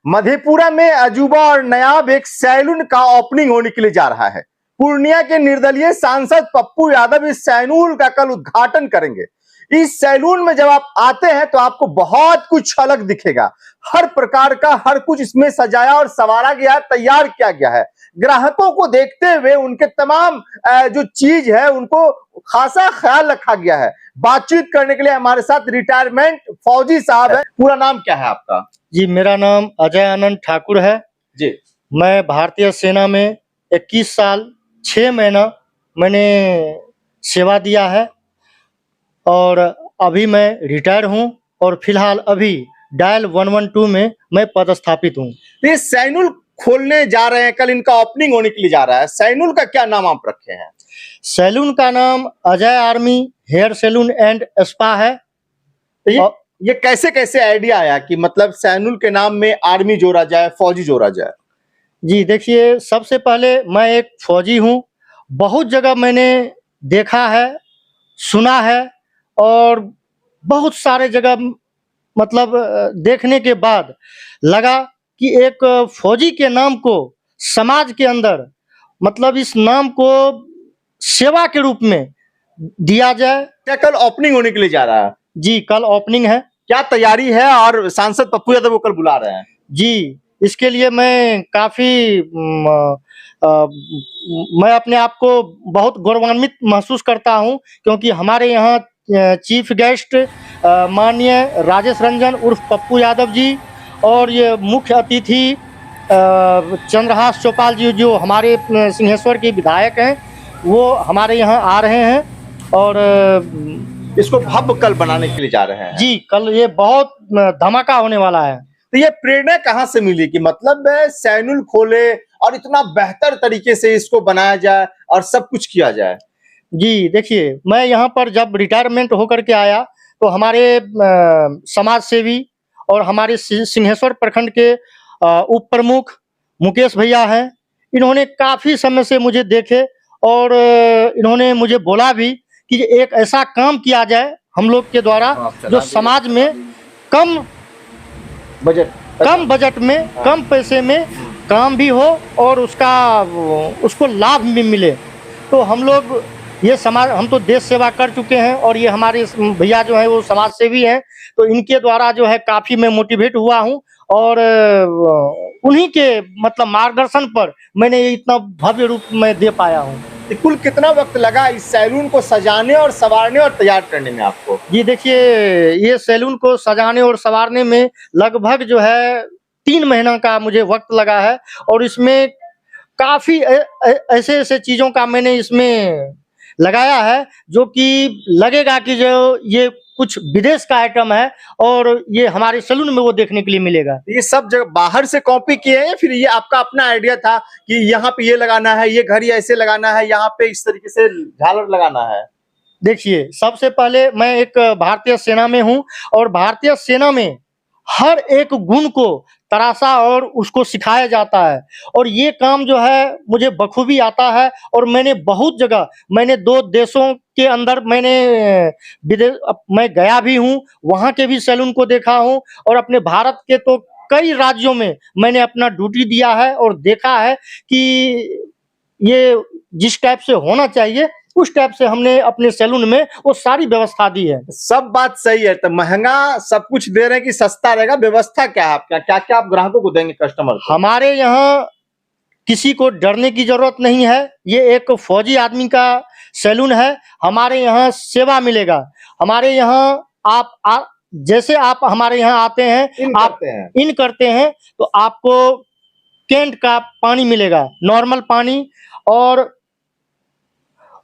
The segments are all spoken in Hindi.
मधेपुरा में अजूबा और नायाब एक सैलून का ओपनिंग होने के लिए जा रहा है। पूर्णिया के निर्दलीय सांसद पप्पू यादव इस सैलून का कल उद्घाटन करेंगे। इस सैलून में जब आप आते हैं तो आपको बहुत कुछ अलग दिखेगा। हर प्रकार का हर कुछ इसमें सजाया और संवारा गया है, तैयार किया गया है। ग्राहकों को देखते हुए उनके तमाम जो चीज है उनको खासा ख्याल रखा गया है। बातचीत करने के लिए हमारे साथ रिटायरमेंट फौजी साहब है। पूरा नाम क्या है आपका? जी, मेरा नाम अजय आनंद ठाकुर है जी। मैं भारतीय सेना में 21 साल 6 महीना मैंने सेवा दिया है और अभी मैं रिटायर हूं और फिलहाल अभी डायल 112 में मैं पदस्थापित हूं। ये सैलून खोलने जा रहे हैं, कल इनका ओपनिंग होने के लिए जा रहा है। सैलून का क्या नाम आप रखे हैं? सैलून का नाम Ajay army hair salon and spa है। तो ये कैसे कैसे आइडिया आया कि मतलब सैलून के नाम में आर्मी जोड़ा जाए, फौजी जोड़ा जाए? जी देखिए, सबसे पहले मैं एक फौजी हूं। बहुत जगह मैंने देखा है, सुना है और बहुत सारे जगह मतलब देखने के बाद लगा कि एक फौजी के नाम को समाज के अंदर मतलब इस नाम को सेवा के रूप में दिया जाए। क्या कल ओपनिंग होने के लिए जा रहा है? जी, कल ओपनिंग है। क्या तैयारी है और सांसद पप्पू यादव को कल बुला रहे हैं? जी, इसके लिए मैं काफी मैं अपने आप को बहुत गौरवान्वित महसूस करता हूं क्योंकि हमारे यहाँ चीफ गेस्ट माननीय राजेश रंजन उर्फ पप्पू यादव जी और ये मुख्य अतिथि चंद्रहास चौपाल जी जो हमारे सिंहेश्वर के विधायक हैं, वो हमारे यहाँ आ रहे हैं और इसको भव्य कल बनाने के लिए जा रहे हैं। जी, कल ये बहुत धमाका होने वाला है। तो ये प्रेरणा कहाँ से मिली कि मतलब सैलून खोले और इतना बेहतर तरीके से इसको बनाया जाए और सब कुछ किया जाए? जी देखिए, मैं यहाँ पर जब रिटायरमेंट होकर के आया तो हमारे समाज सेवी और हमारे सिंहेश्वर प्रखंड के उप प्रमुख मुकेश भैया हैं। इन्होंने काफी समय से मुझे देखे और इन्होंने मुझे बोला भी कि एक ऐसा काम किया जाए हम लोग के द्वारा जो समाज में कम बजट में कम पैसे में काम भी हो और उसको लाभ भी मिले। तो हम लोग ये समाज हम तो देश सेवा कर चुके हैं और ये हमारे भैया जो है वो समाज सेवी हैं, तो इनके द्वारा जो है काफी मैं मोटिवेट हुआ हूँ और उन्हीं के मतलब मार्गदर्शन पर मैंने ये इतना भव्य रूप में दे पाया हूँ। कुल कितना वक्त लगा इस सैलून को सजाने और संवारने और तैयार करने में आपको? जी देखिए, ये सैलून को सजाने और संवारने में लगभग जो है 3 महीना का मुझे वक्त लगा है और इसमें काफी ऐसे ऐसे चीजों का मैंने इसमें लगाया है जो कि लगेगा कि जो ये कुछ विदेश का आइटम है और ये हमारे सैलून में वो देखने के लिए मिलेगा। ये सब जगह बाहर से कॉपी किए हैं या फिर ये आपका अपना आइडिया था कि यहाँ पे ये लगाना है, ये घड़ी ऐसे लगाना है, यहाँ पे इस तरीके से झालर लगाना है? देखिए, सबसे पहले मैं एक भारतीय सेना में हूँ और भारतीय सेना में हर एक गुण को तराशा और उसको सिखाया जाता है और ये काम जो है मुझे बखूबी आता है और मैंने बहुत जगह मैंने 2 देशों के अंदर मैं गया भी हूँ, वहाँ के भी सैलून को देखा हूँ और अपने भारत के तो कई राज्यों में मैंने अपना ड्यूटी दिया है और देखा है कि ये जिस टाइप से होना चाहिए उस टाइप से हमने अपने सैलून में वो सारी व्यवस्था दी है। सब बात सही है, तो महंगा सब कुछ दे रहे हैं कि सस्ता रहेगा? व्यवस्था क्या है आपका? क्या क्या आप ग्राहकों को देंगे, कस्टमर को? हमारे यहाँ किसी को डरने की जरूरत नहीं है। ये एक फौजी आदमी का सैलून है। हमारे यहाँ सेवा मिलेगा। हमारे यहाँ जैसे आप हमारे यहाँ आते हैं, इन करते हैं तो आपको कैंट का पानी मिलेगा, नॉर्मल पानी और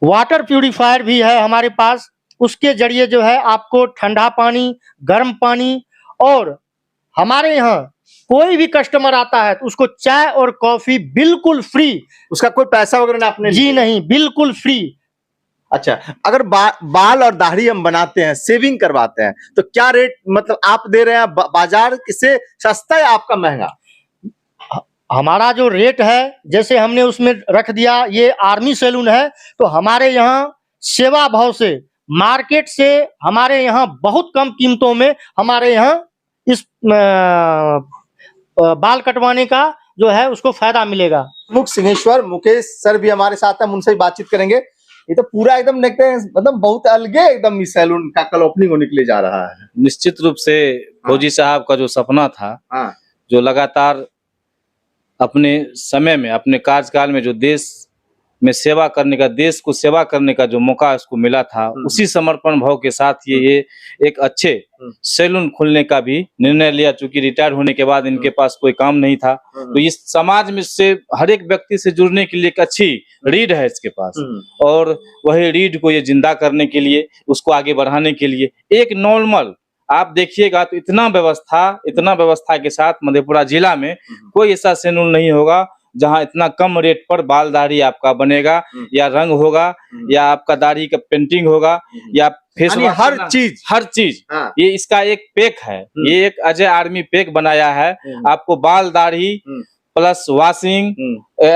वाटर प्यूरिफायर भी है हमारे पास। उसके जरिए जो है आपको ठंडा पानी, गर्म पानी और हमारे यहाँ कोई भी कस्टमर आता है तो उसको चाय और कॉफी बिल्कुल फ्री। उसका कोई पैसा वगैरह आपने? जी नहीं, बिल्कुल फ्री। अच्छा, अगर बाल और दाढ़ी हम बनाते हैं, सेविंग करवाते हैं, तो क्या रेट मतलब आप दे रहे हैं? बाजार से सस्ता है आपका महंगा? हमारा जो रेट है जैसे हमने उसमें रख दिया, ये आर्मी सैलून है तो हमारे यहाँ सेवा भाव से मार्केट से हमारे यहाँ बहुत कम कीमतों में हमारे यहाँ इस बाल कटवाने का जो है उसको फायदा मिलेगा। मुख सिंहेश्वर मुकेश सर भी हमारे साथ हैं, हम उनसे भी बातचीत करेंगे। ये तो पूरा एकदम देखते हैं, मतलब बहुत अलगे एकदम इस सैलून का कल ओपनिंग होने के लिए जा रहा है। निश्चित रूप से फौजी साहब का जो सपना था, हाँ, जो लगातार अपने समय में, अपने कार्यकाल में जो देश में सेवा करने का, देश को सेवा करने का जो मौका उसको मिला था, उसी समर्पण भाव के साथ ये एक अच्छे सैलून खोलने का भी निर्णय लिया। चूंकि रिटायर होने के बाद इनके पास कोई काम नहीं था, तो इस समाज में से हर एक व्यक्ति से जुड़ने के लिए एक अच्छी रीढ़ है इसके पास, और वही रीढ़ को ये जिंदा करने के लिए, उसको आगे बढ़ाने के लिए एक नॉर्मल, आप देखिएगा तो इतना व्यवस्था के साथ मधेपुरा जिला में कोई ऐसा सैलून नहीं होगा जहां इतना कम रेट पर बाल दाढ़ी आपका बनेगा, या रंग होगा, या आपका दाढ़ी का पेंटिंग होगा, या फेस यानी हर चीज। हाँ। ये इसका एक पैक है, ये एक अजय आर्मी पैक बनाया है। आपको बाल दाढ़ी प्लस वॉशिंग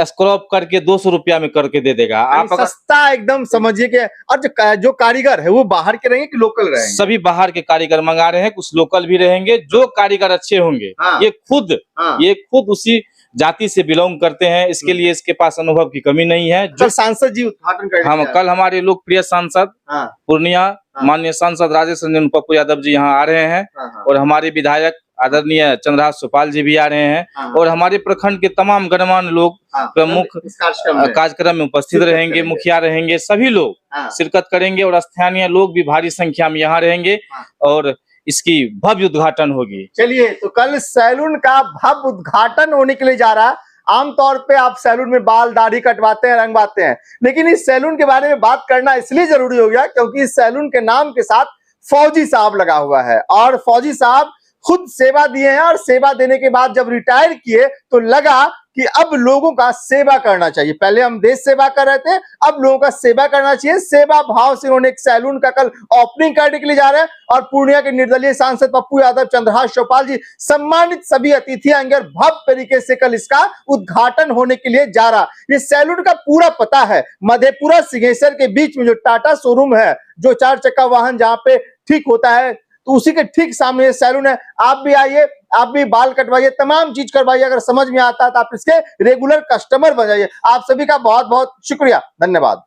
स्क्रब करके 200 रुपया में करके दे देगा। आप सस्ता एकदम समझिए कि, और जो कारीगर है वो बाहर के रहेंगे कि लोकल रहेंगे? सभी बाहर के कारीगर मंगा रहे हैं, कुछ लोकल भी रहेंगे। जो कारीगर अच्छे होंगे, हाँ। ये खुद उसी जाति से बिलोंग करते हैं, इसके लिए इसके पास अनुभव की कमी नहीं है। कल सांसद जी उद्घाटन करेंगे। हम कल हमारे लोकप्रिय सांसद पूर्णिया माननीय सांसद राजेश रंजन पप्पू यादव जी यहाँ आ रहे हैं, और हमारे विधायक आदरणीय चंद्रहास सुपाल जी भी आ रहे हैं, और हमारे प्रखंड के तमाम गणमान्य लोग प्रमुख कार्यक्रम में उपस्थित रहेंगे, मुखिया रहेंगे, सभी लोग शिरकत करेंगे, और स्थानीय लोग भी भारी संख्या में यहाँ रहेंगे, और इसकी भव्य उद्घाटन होगी। चलिए, तो कल सैलून का भव्य उद्घाटन होने के लिए जा रहा है। आमतौर पे आप सैलून में बाल दाढ़ी कटवाते हैं, रंगवाते हैं, लेकिन इस सैलून के बारे में बात करना इसलिए जरूरी हो गया क्योंकि इस सैलून के नाम के साथ फौजी साहब लगा हुआ है, और फौजी साहब खुद सेवा दिए हैं, और सेवा देने के बाद जब रिटायर किए तो लगा कि अब लोगों का सेवा करना चाहिए। पहले हम देश सेवा कर रहे थे, अब लोगों का सेवा करना चाहिए। सेवा भाव से उन्होंने एक सैलून का कल ओपनिंग करने के लिए जा रहे हैं, और पूर्णिया के निर्दलीय सांसद पप्पू यादव, चंद्रहास चौपाल जी सम्मानित सभी अतिथि आएंगे, और भव्य तरीके से कल इसका उद्घाटन होने के लिए जा रहा। ये सैलून का पूरा पता है मधेपुरा सिंहेश्वर के बीच में जो टाटा शोरूम है, जो 4 चक्का वाहन जहां पे ठीक होता है, तो उसी के ठीक सामने ये सैलून है। आप भी आइए, आप भी बाल कटवाइए, तमाम चीज करवाइए। अगर समझ में आता है तो आप इसके रेगुलर कस्टमर बन जाइए। आप सभी का बहुत बहुत शुक्रिया, धन्यवाद।